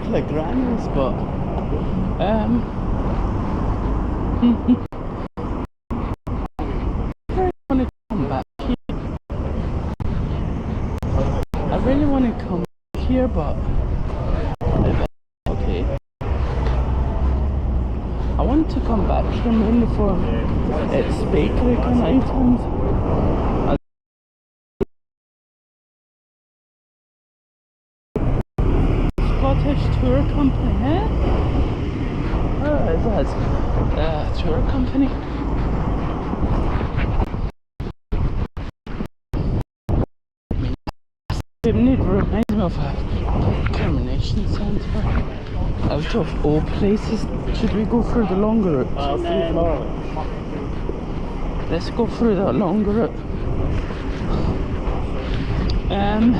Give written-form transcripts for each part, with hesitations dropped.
look like grannies, but I really want to come back here. I really want to come back here, but okay. I want to come back here mainly for its bakery kind of items. Scottish tour company, eh? Oh, is that tour company? It reminds me of a termination centre. Out of all places, should we go through the longer route? I'll see you tomorrow. Let's go through the longer route. I'm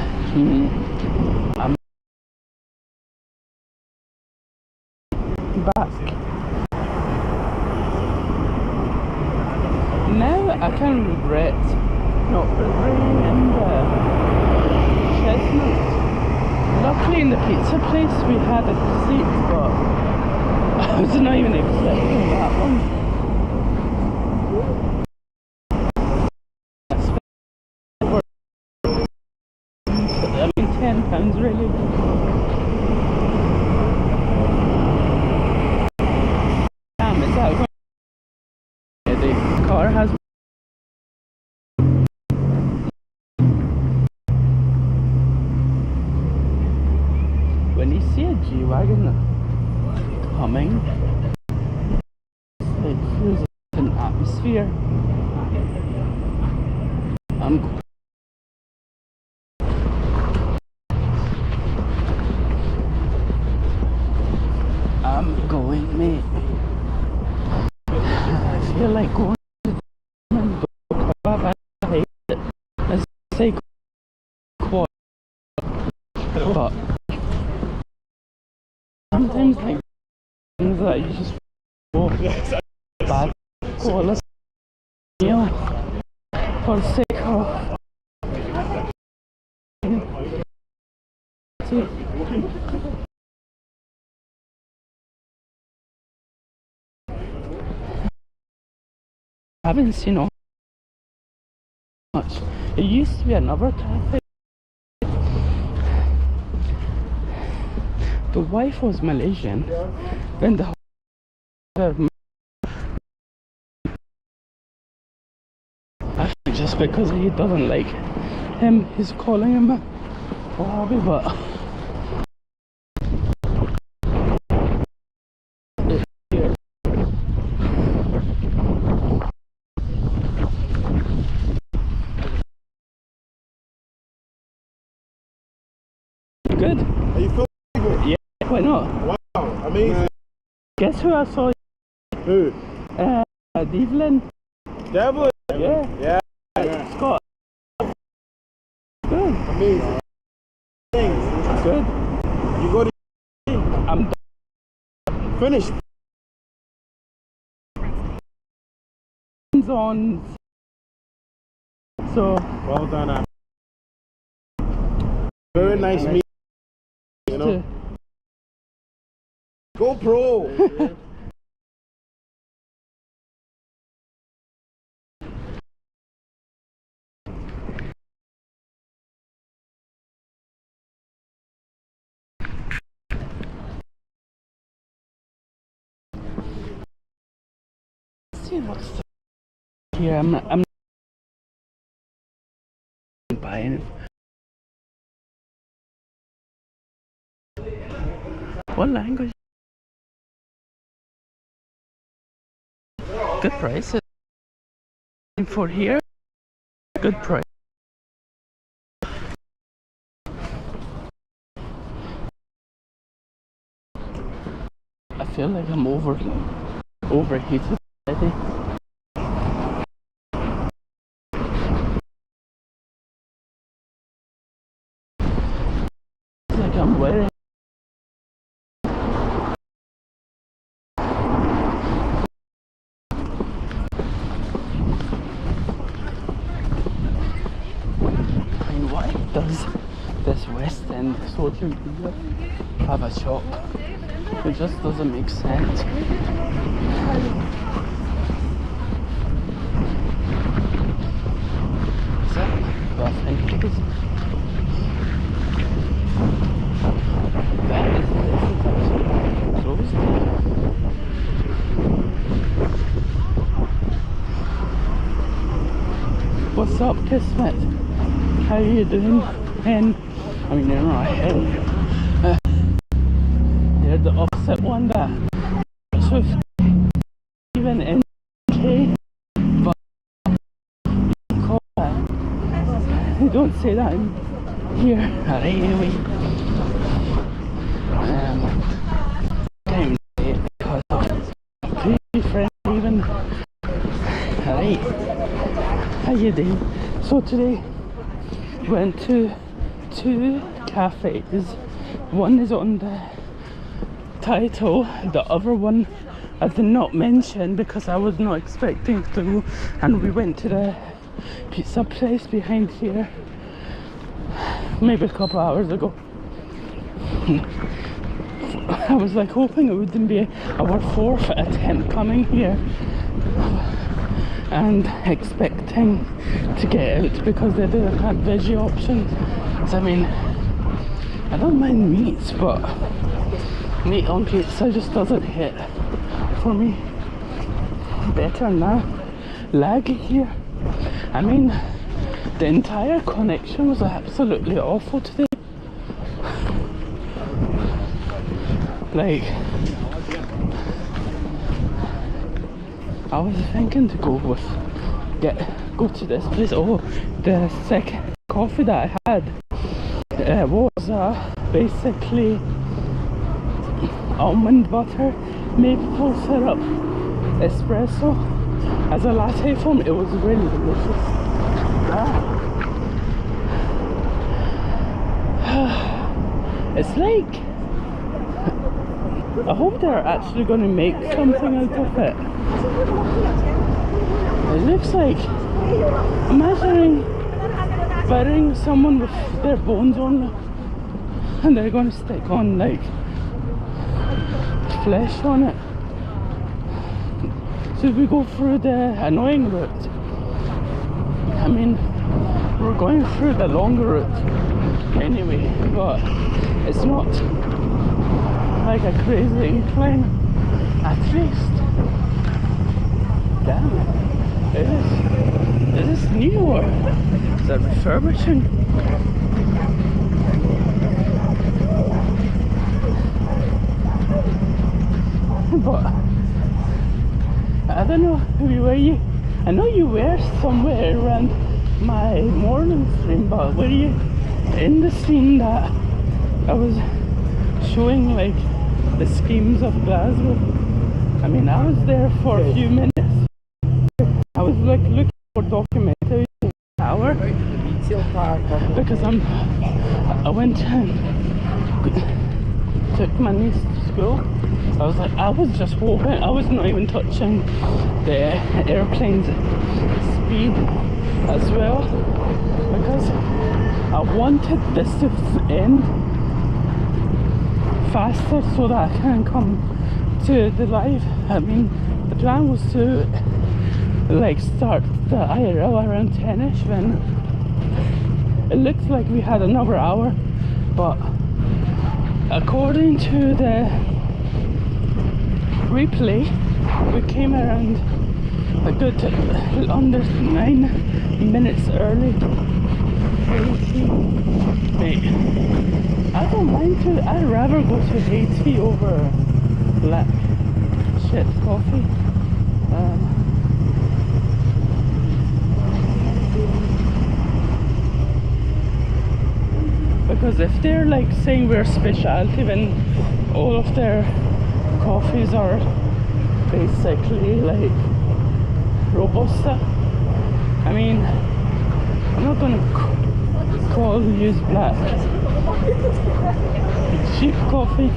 back. Now I can regret not bringing in the chestnut. Luckily in the pizza place we had a seat, but I was not even expecting that one. I mean £10 really. Damn, is that going? Yeah, the car has. When you see a G-Wagon coming, it feels like an atmosphere. I'm going, mate. I feel like going to the I hate it. I say quad, but sometimes like things that you just go bad quality meal for the sake of I haven't seen all much. It used to be another cafe. The wife was Malaysian, then the actually just because he doesn't like him, he's calling him a Wahabi, but good. Are you feeling good? Yeah, why not? Wow, amazing. Guess who I saw? Who? Devlin. Devlin? Yeah. Yeah. Scott. Good. Amazing. Thanks. Good. You go to I'm finished. on. So. Well done. Very nice meeting. You know. Go pro. See what's here. I'm buying it. What language? Good prices for here. Good price. I feel like I'm overheated already. It's like I'm wearing. Does this West End and social media have a shop. It just doesn't make sense. Is it? Well, I think it is. That is actually closed. What's up, Kismet? How you doing, hen? I mean, you're not a hen. You're the opposite one that with even NK, but you call that. You don't say that in here. Alright, anyway. Can't say it because of pretty friend even. Alright. How you doing? So today went to 2 cafes. One is on the title, the other one I did not mention because I was not expecting to, and we went to the pizza place behind here maybe a couple hours ago. I was like hoping it wouldn't be our 4th attempt coming here and expecting to get out because they didn't have veggie options. So, I mean, I don't mind meats, but meat on pizza just doesn't hit for me. Better now. Laggy here. I mean, the entire connection was absolutely awful today. Like, I was thinking to go to this place. Oh, the second coffee that I had was basically almond butter, maple syrup, espresso as a latte form. It was really delicious. It's like, I hope they're actually going to make something out of it. It looks like, imagine burying someone with their bones on and they're going to stick on like flesh on it. So we go through the annoying route. I mean, we're going through the longer route anyway, but it's not like a crazy incline, at least. Damn, is this new or is that refurbishing? But I don't know where you, I know you were somewhere around my morning stream, but were you in the scene that I was showing, like the schemes of Glasgow? I mean, I was there for a few minutes. I was like looking for documentaries in the hour because I went and took my niece to school. I was just hoping, I was not even touching the airplane's speed as well because I wanted this to end faster so that I can come to the live. I mean, the plan was to like start the IRL around 10ish, when it looks like we had another hour, but according to the replay we came around a good under 9 minutes early. Mate, I don't mind to, I'd rather go to Haiti over black shit coffee. Because if they're like saying we're specialty, then all of their coffees are basically like Robusta. I mean, I'm not gonna call use black. It's cheap coffee.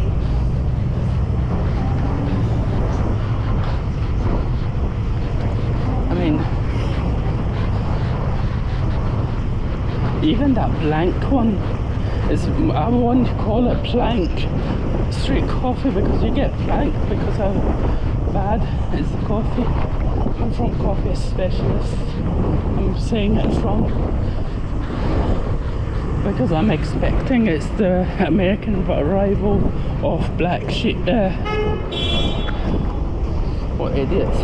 I mean, even that blank one I want to call it plank street coffee because you get planked because how bad is the coffee. I'm from coffee specialist. I'm saying it from because I'm expecting it's the American rival of black sheep. What idiots.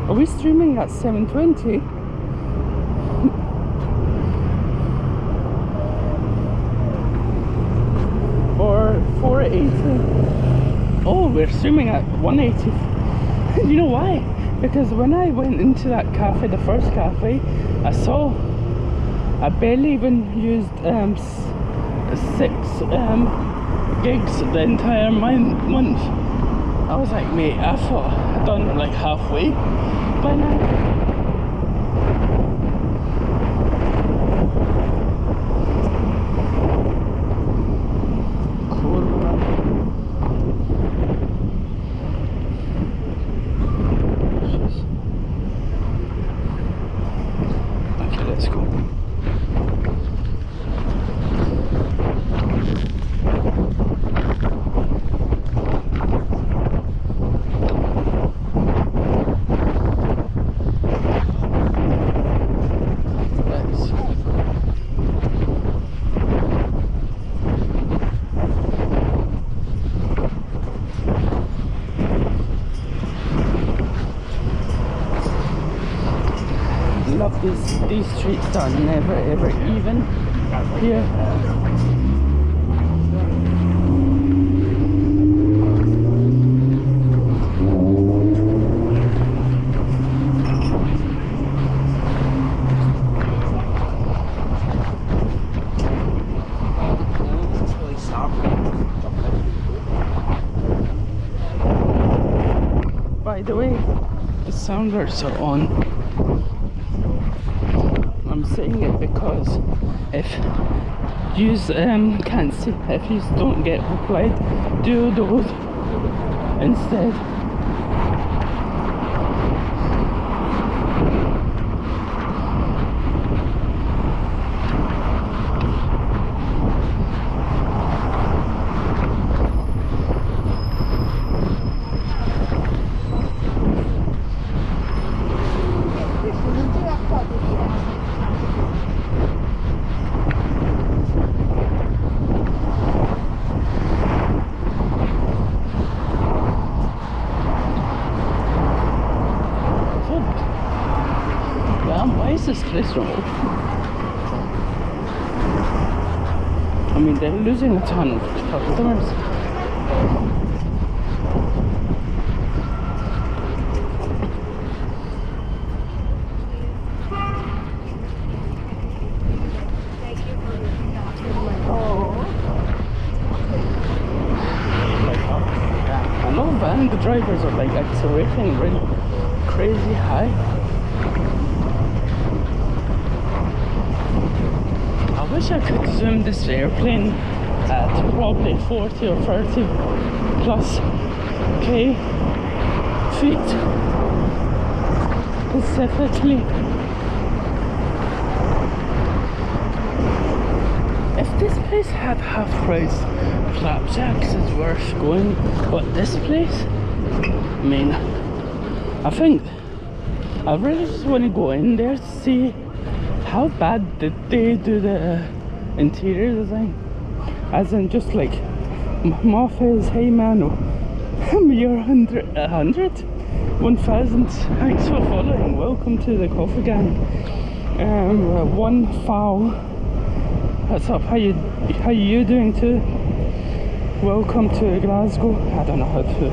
Are we streaming at 720? Or 480? Oh, we're streaming at 180. You know why? Because when I went into that cafe, the first cafe, I barely even used 6 gigs the entire month. I was like, mate, I thought I'd done it like halfway by now. These streets are never ever even here. By the way, the sounders are on. I'm saying it because if you can't see, if you don't get replied, do those instead. Why is this place not open? I mean, they're losing a ton of customers. I know, but the drivers are like accelerating really crazy high. I wish I could zoom this airplane at probably 40 or 30 plus K feet specifically. If this place had half price flapjacks, it's worth going, but this place, I mean, I think I really just want to go in there to see how bad did they do the interior design? As in just like Moff's, hey man, you're 1,000. Thanks for following. Welcome to the coffee gang. One foul. What's up? How you doing too? Welcome to Glasgow. I don't know how to.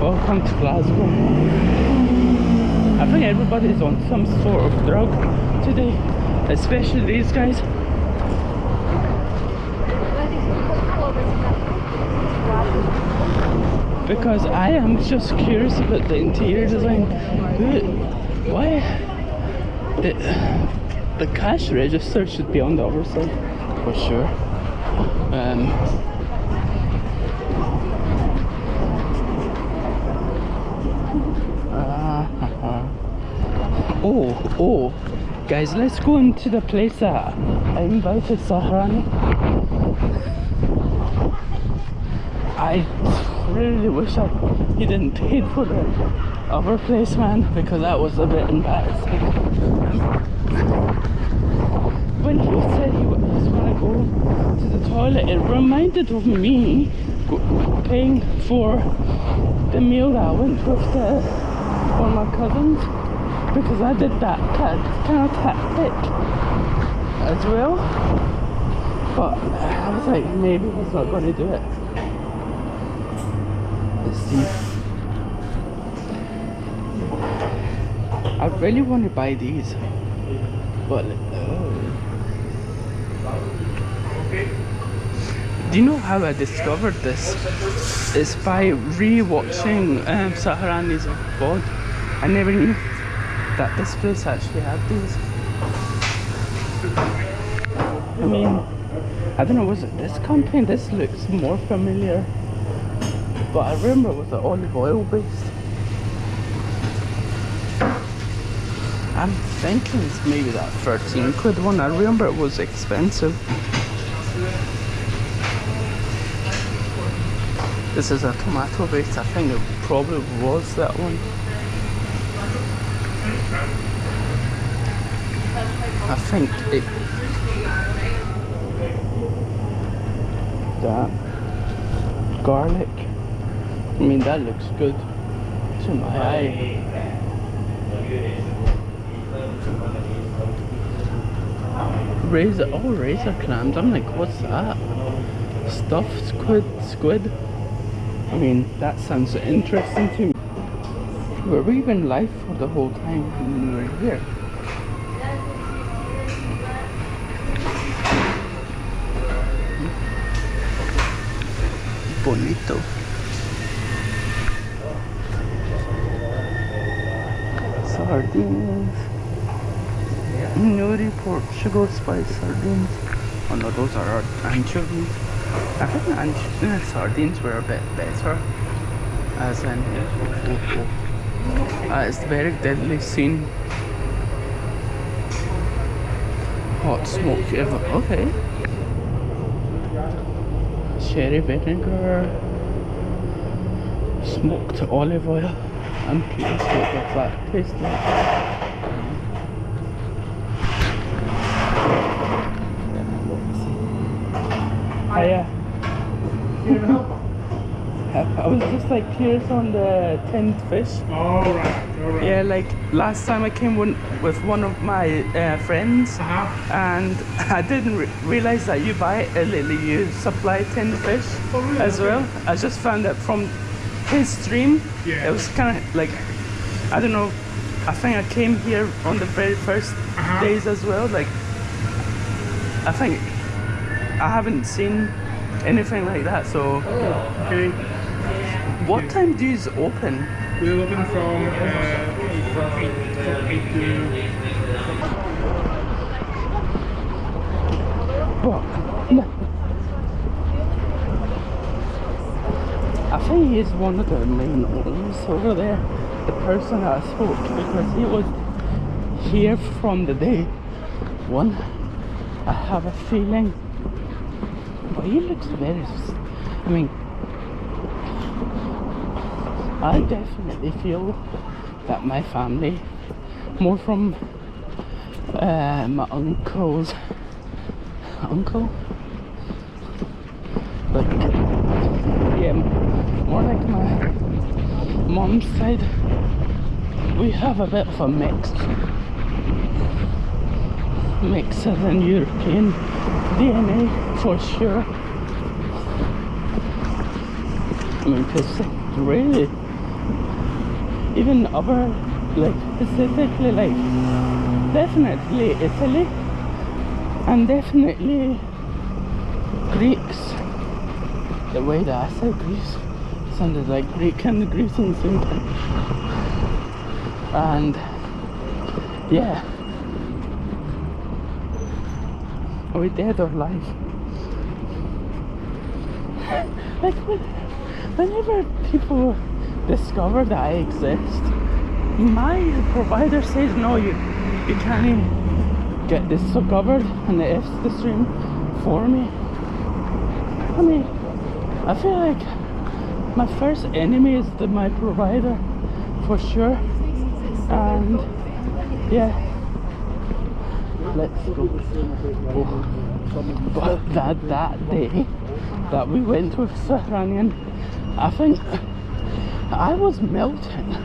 Welcome to Glasgow. I think everybody's on some sort of drug today, especially these guys. Because I am just curious about the interior design. Why? The cash register should be on the other side, for sure. Oh, guys, let's go into the place that I invited Sahrani. I really wish he didn't pay for the other place, man, because that was a bit embarrassing. When he said he was gonna go to the toilet, it reminded of me paying for the meal that I went with for my cousins, because I did that kind of tactic as well. But I was like, maybe he's not going to do it. Let's see. I really want to buy these, but do you know how I discovered this? It's by re-watching Sahrani's vlog. I never knew that this place actually had these. I mean, I don't know, was it this company? This looks more familiar, but I remember it was the olive oil based. I'm thinking it's maybe that 13 quid one. I remember it was expensive. This is a tomato base. I think it probably was that one. I think it. That garlic. I mean, that looks good to my eye. Razor clams. I'm like, what's that? Stuffed squid. I mean, that sounds interesting to me. Were we even live for the whole time when we were here? Bonito. Sardines. Nuri Portugal spice sardines. Oh no, those are our anchovies. I think sardines were a bit better. As in, it's very deadly scene. Hot smoke ever. Okay. Cherry vinegar. Smoked olive oil. I'm curious what that tastes like. I was just like curious on the tinned fish. Alright. Yeah, like last time I came with one of my friends, and I didn't realize that you buy it, Lily, you supply tinned fish as well. I just found that from his stream. It was kind of like, I don't know, I think I came here on the very first days as well. Like, I think I haven't seen anything like that, so. Okay. What time do you open? We're open from 8 to. I think he's one of the main owners over there, the person that I spoke to, because he was here from the day one. I have a feeling, but he looks very, I mean, I definitely feel that my family, more from my uncle, like, yeah, more like my mom's side, we have a bit of a mix than European DNA for sure. I mean, because really, even other, like specifically, like definitely Italy and definitely Greeks. The way that I said Greece sounded like Greek and Greece in the same time. And yeah, are we dead or alive? Like whenever people discover that I exist, my provider says no, you can't get this covered, and it F's the stream for me. I mean, I feel like my first enemy is my provider, for sure. And yeah, let's go. Oh. But that day that we went with Sahranyan, I think I was melting,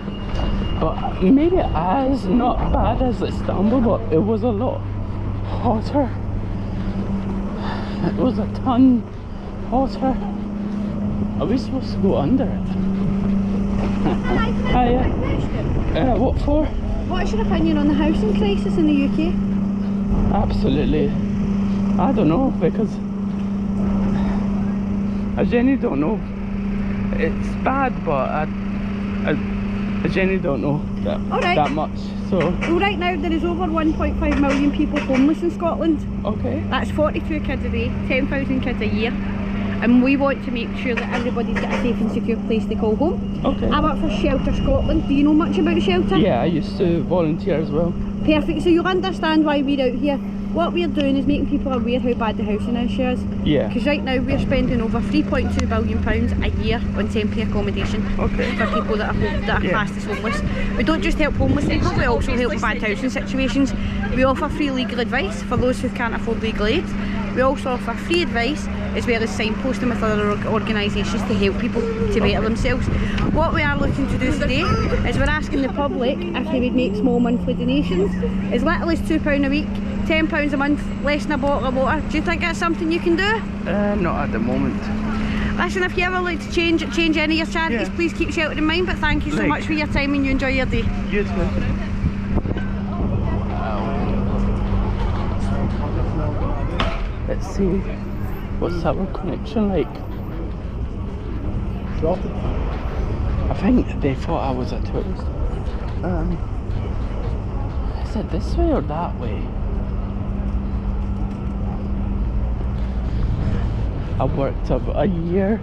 but maybe as not bad as Istanbul, but it was a lot hotter. It was a ton hotter. Are we supposed to go under it? Hiya. What for? What's your opinion on the housing crisis in the UK? Absolutely. I don't know, because I genuinely don't know. It's bad, but I genuinely don't know that much. So well, right now there is over 1.5 million people homeless in Scotland. Okay. That's 42 kids a day, 10,000 kids a year. And we want to make sure that everybody's got a safe and secure place to call home. Okay. I work for Shelter Scotland. Do you know much about the shelter? Yeah, I used to volunteer as well. Perfect. So you'll understand why we're out here. What we're doing is making people aware how bad the housing issue is. Yeah. Because right now we're spending over £3.2 billion a year on temporary accommodation for people that are classed as homeless. We don't just help homeless people, we also help with bad housing situations. We offer free legal advice for those who can't afford legal aid. We also offer free advice as well as signposting with other organisations to help people to better themselves. What we are looking to do today is we're asking the public if they would make small monthly donations, as little as £2 a week, £10 a month, less than a bottle of water. Do you think that's something you can do? Not at the moment. Listen, if you ever like to change any of your charities, please keep Shelter in mind, but thank you so much for your time and you enjoy your day. You too. Let's see, what's our connection like? I think they thought I was a tourist. Is it this way or that way? I worked up a year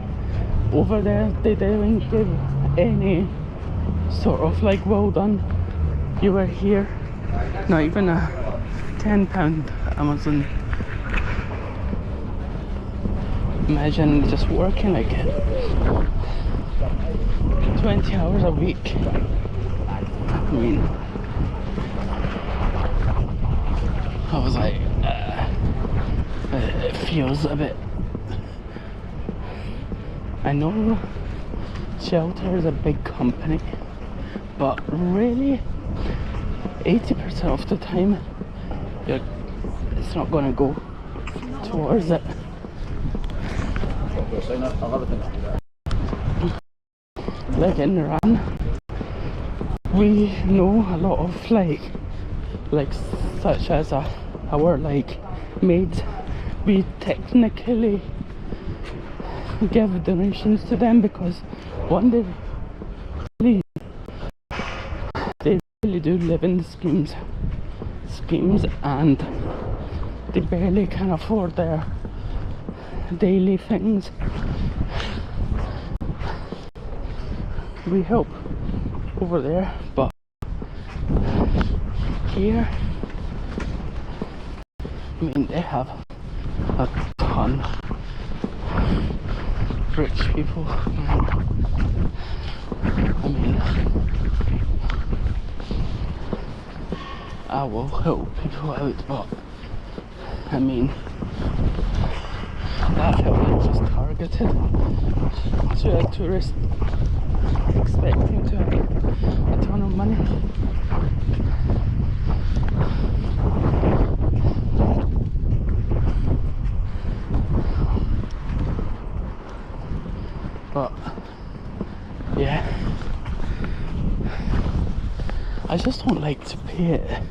over there. They didn't give any sort of like, well done, you were here. Not even a £10 Amazon. Imagine just working like 20 hours a week. I mean, I was like, it feels a bit. I know Shelter is a big company, but really 80% of the time it's not going to go towards it. Like in Iran, we know a lot of like such as our like maids, we technically give donations to them because one, they really do live in the schemes, and they barely can afford their daily things. We help over there, but here, I mean, they have a ton of rich people. I mean, I will help people out, but I mean, that help is just targeted to a tourist expecting to have a ton of money. But yeah, I just don't like to pay it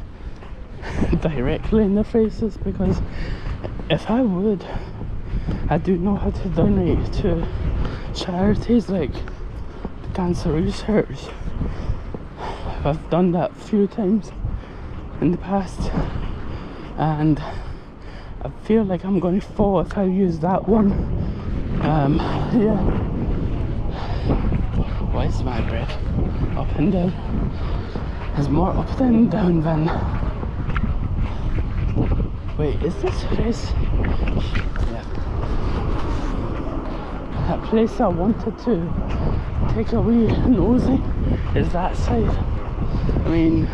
directly in the faces, because if I would, I do know how to donate to charities like cancer research. I've done that a few times in the past, and I feel like I'm going to fall if I use that one. Yeah. Why is my breath up and down? There's more up than down than. Wait, is this place? Yeah. That place I wanted to take a wee nosy is that side. I mean,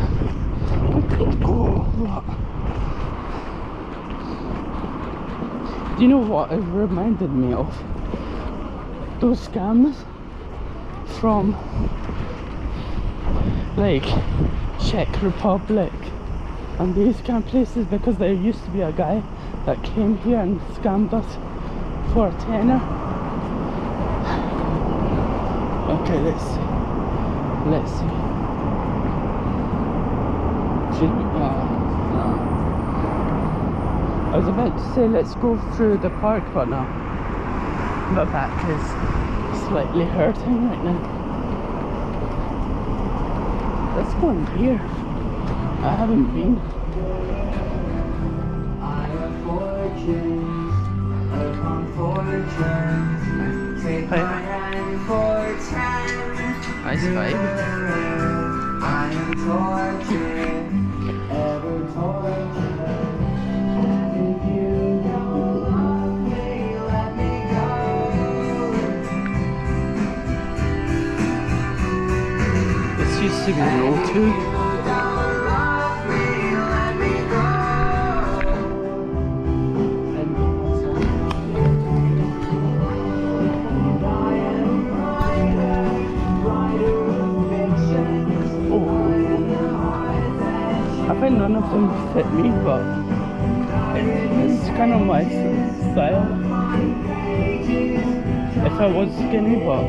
we could go, but do you know what it reminded me of? Those scams from like Czech Republic and these kind of places, because there used to be a guy that came here and scammed us for a tenner. Okay, let's see. No. I was about to say let's go through the park, but no. My back is slightly hurting right now. Let's go in here. I haven't been. I have fortunes upon fortunes. Take my hand for 10. Nice vibe. I am tortured, ever tortured. If you don't love me, let me go. This used to be an O2. I think none of them fit me, but it's kind of my style. If I was skinny, but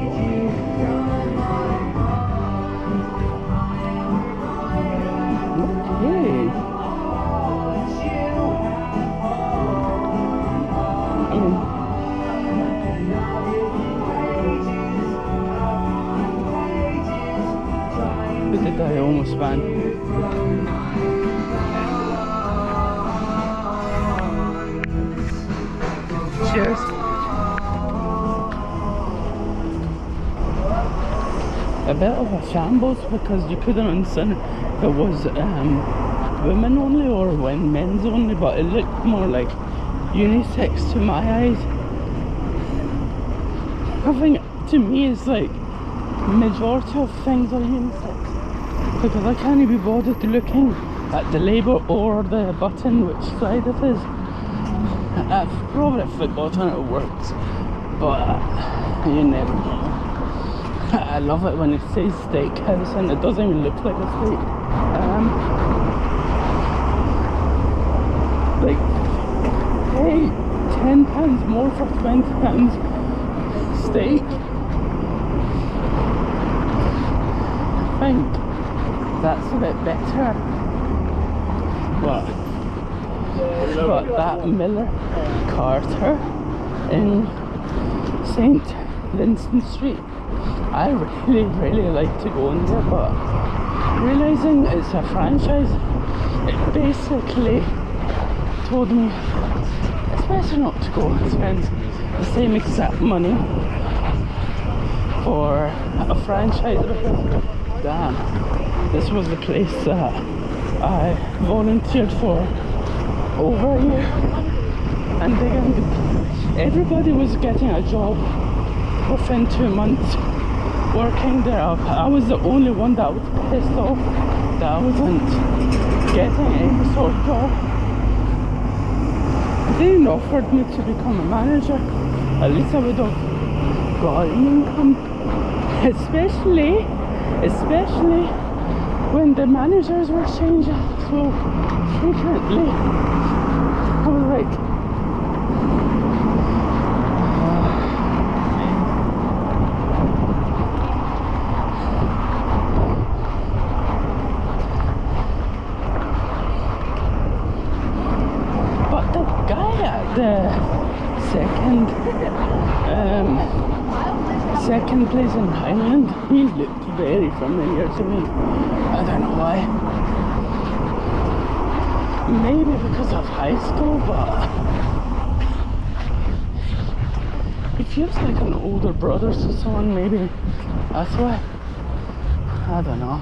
okay. I mean, what did I almost ban? Cheers. A bit of a shambles because you couldn't understand if it was women only or when men's only, but it looked more like unisex to my eyes. I think to me it's like majority of things are unisex because I can't be bothered looking at the label or the button which side it is. I've probably forgotten how it works, but you never know. I love it when it says steakhouse and it doesn't even look like a steak. Like, hey, £10 more for £20 steak. I think that's a bit better. But that Miller Carter in St. Vincent Street, I really like to go in there, but realizing it's a franchise, it basically told me it's better not to go and spend the same exact money for a franchise because damn, this was the place that I volunteered for over a year, and everybody was getting a job within 2 months working there. I was the only one that was pissed off that I wasn't getting any sort of job. They didn't offer me to become a manager. At least I would have got an income, especially when the managers were changing so frequently. I was like, but the guy at the second place in Highland, he looked very familiar to me. I don't know why. Maybe because of high school, but he feels like an older brother to someone, maybe that's why. I don't know.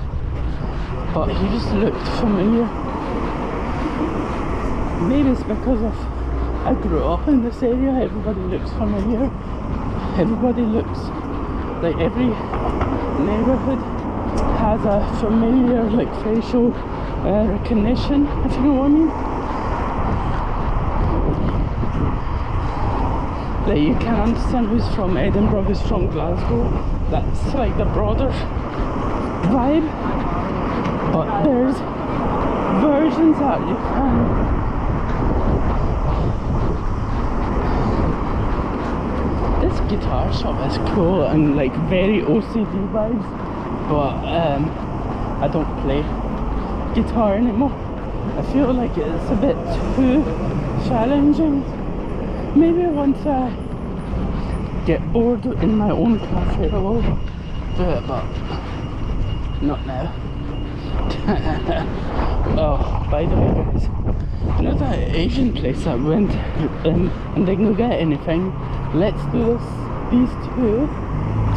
but he just looked familiar. Maybe it's because of I grew up in this area. Everybody looks familiar. Everybody looks like every neighborhood has a familiar like facial recognition, if you know what I mean. Like you can understand who's from Edinburgh, who's from Glasgow. That's like the broader vibe. But there's versions that you can. This guitar shop is cool and like very OCD vibes, but I don't play guitar anymore. I feel like it's a bit too challenging. Maybe once I get bored in my own cafe I will do it, but not now. Oh, by the way guys, you know that Asian place I went and didn't get anything? Let's do these two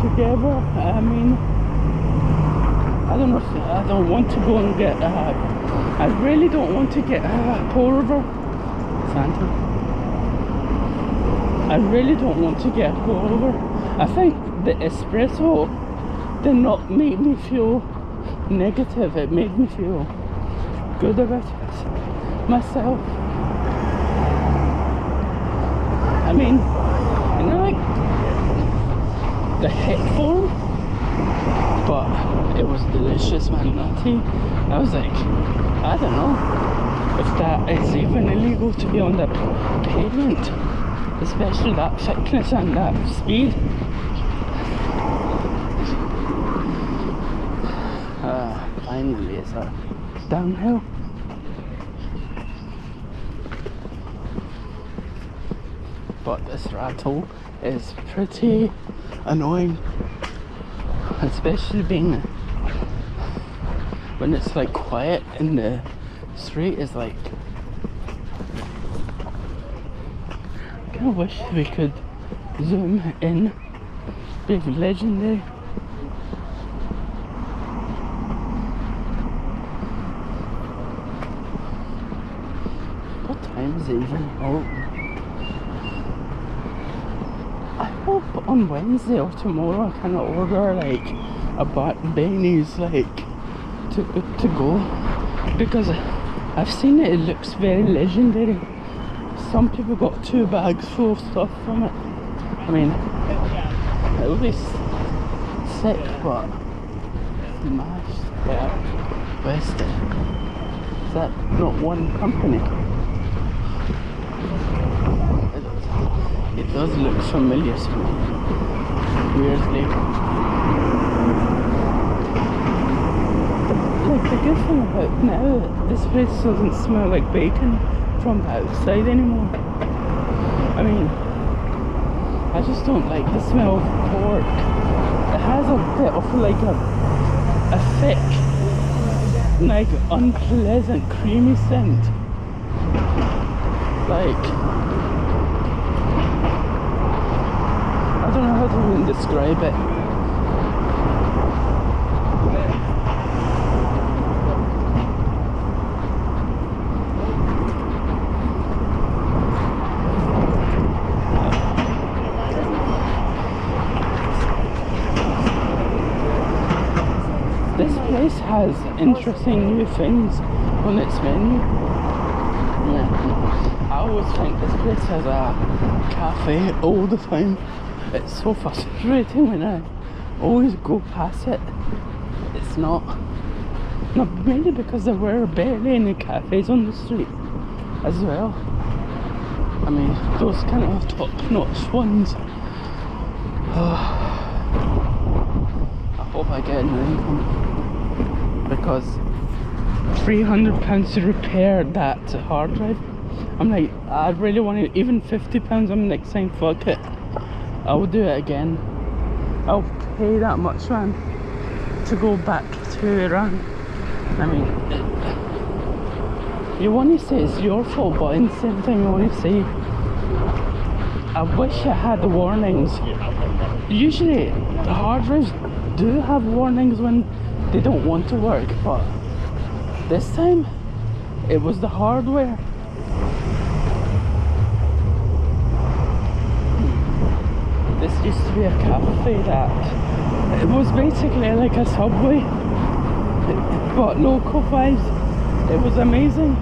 together. I mean, I don't know if I don't want to go and get I really don't want to get pour over Santa. I really don't want to get pour over. I think the espresso did not make me feel negative, it made me feel good about myself. I mean, you know, like the hit form, but it was delicious, man. That tea, I was like, I don't know if that is even illegal to be on the pavement, especially that thickness and that speed. Finally, it's a downhill. But this rattle is pretty annoying, especially being when it's like quiet in the street. Is like, I kind of wish we could zoom in. Big legendary. What time is it even? Oh, I hope on Wednesday or tomorrow I can order like a Bainey's like to go, because I've seen it. It looks very legendary. Some people got 2 bags full of stuff from it. I mean, it will be sick, but smashed. Yeah, West. Is that not one company? It does look familiar to me, weirdly. Like the good thing about now, this place doesn't smell like bacon from the outside anymore. I mean, I just don't like the smell of pork. It has a bit of like a thick, like unpleasant creamy scent. Like, I don't know how to even describe it. This place has interesting new things on its menu. Yeah. I always think this place has a cafe all the time. It's so frustrating when I always go past it. It's not mainly because there were barely any cafes on the street as well. I mean, those kind of top-notch ones. I hope I get an income, because £300 to repair that hard drive. I'm like, I really want it. Even £50, I'm like saying fuck it, I will do it again. I'll pay that much, man, to go back to Iran. I mean, you want to say it's your fault, but in the same time you want to say, I wish I had the warnings. Usually the hard drives do have warnings when they don't want to work, but This time, it was the hardware. This used to be a cafe that it was basically like a Subway, but local vibes. It was amazing.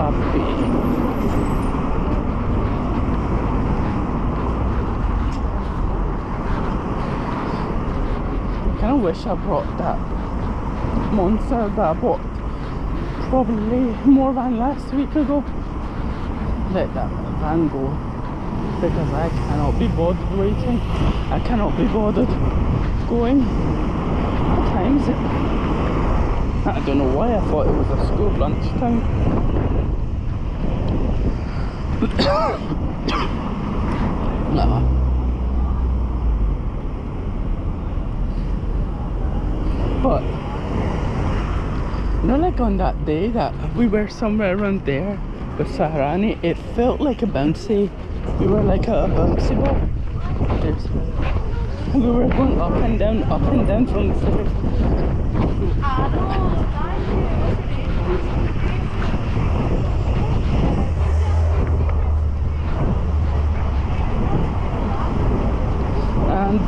Happy. I kind of wish I brought that monster that I bought probably more than last week ago. Let that van go, because I cannot be bothered waiting. I cannot be bothered going. What time is it? I don't know why I thought it was a school lunchtime. Nah. But you know, like on that day that we were somewhere around there with Saharani, it felt like a bouncy. We were like a bouncy ball. We were going up and down from the stairs. And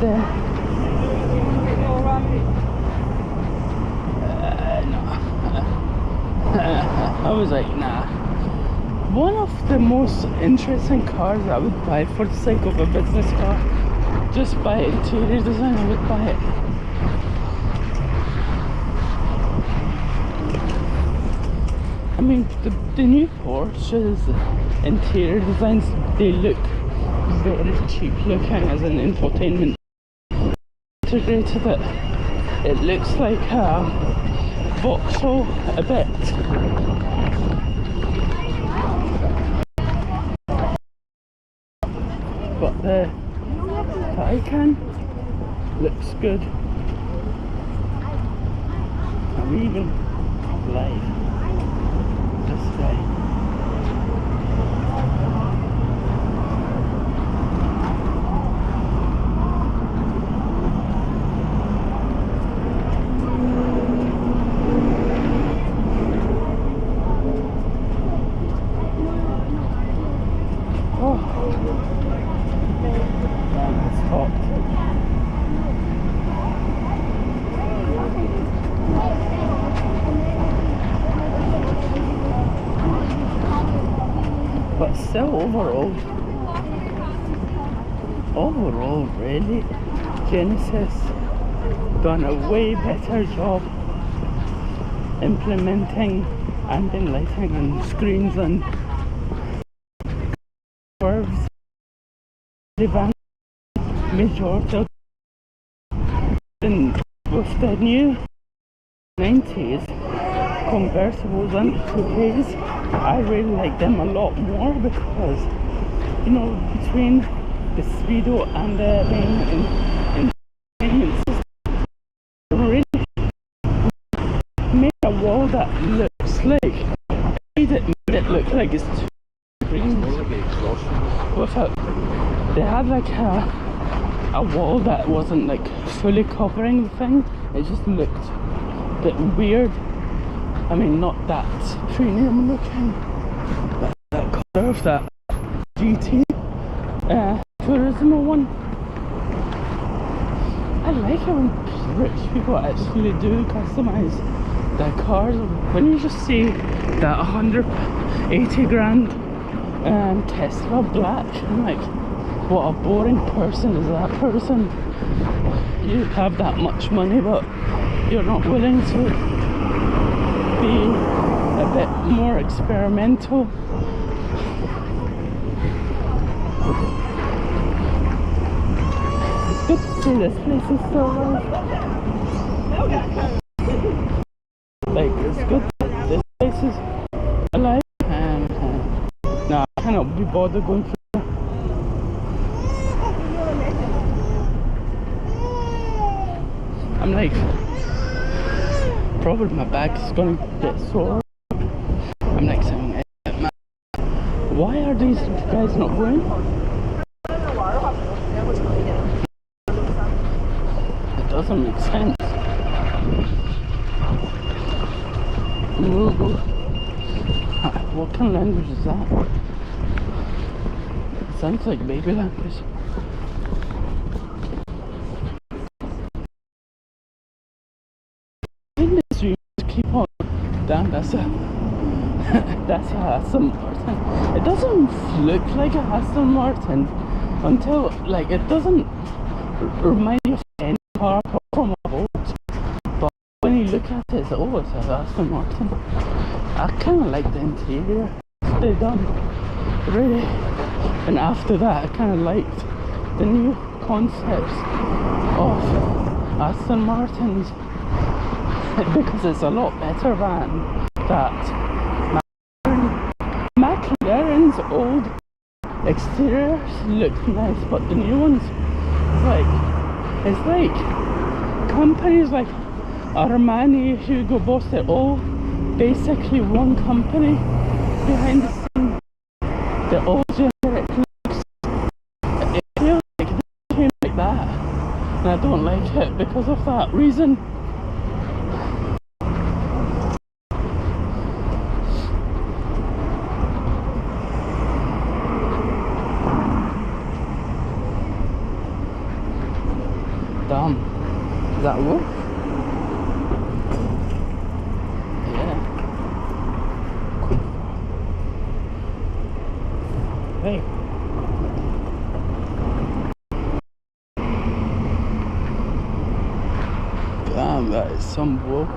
I was like, nah. One of the most interesting cars I would buy for the sake of a business car, just by interior design, I would buy it. I mean, the new Porsches interior designs, they look very cheap looking as an infotainment integrated it. It looks like a Vauxhall a bit. But the Taycan looks good. I'm even live this way. But still, overall, really, Genesis done a way better job implementing ambient lighting and screens and curves. The van majority of with the new 90s convertibles and coupes, I really like them a lot more because, you know, between the Speedo and the inconveniences, really made a wall that looks like, made it look like it's two screens. They had like a wall that wasn't like fully covering the thing. It just looked a bit weird. I mean, not that premium looking, but that colour of that GT Turismo one. I like it when rich people actually do customise their cars. When you just see that 180 grand Tesla black, I'm like, what a boring person is that person. You have that much money, but you're not willing to be a bit more experimental. It's good to see this place is still alive. Like, it's good that this place is alive, and no, I cannot be bothered going through. I'm like, probably my back's gonna get sore. I'm like saying, man, why are these guys not going? doesn't make sense. Ooh. What kind of language is that? It sounds like baby language. In this room, just keep on. Damn, that's a that's a Aston Martin. It doesn't look like a Aston Martin until like it doesn't remind you of any car apart from a boat. But when you look at it, it's oh, it's an Aston Martin. I kind of like the interior. They done really, and after that, I kind of liked the new concepts of Aston Martins because it's a lot better than that. McLaren's old exteriors look nice, but the new ones, it's like companies like Armani, Hugo Boss, they're all basically one company behind the scene. They're all generic looks. It feels like they came like that, and I don't like it because of that reason. Damn, is that a wolf? Yeah. Hey. Damn, that is some wolf.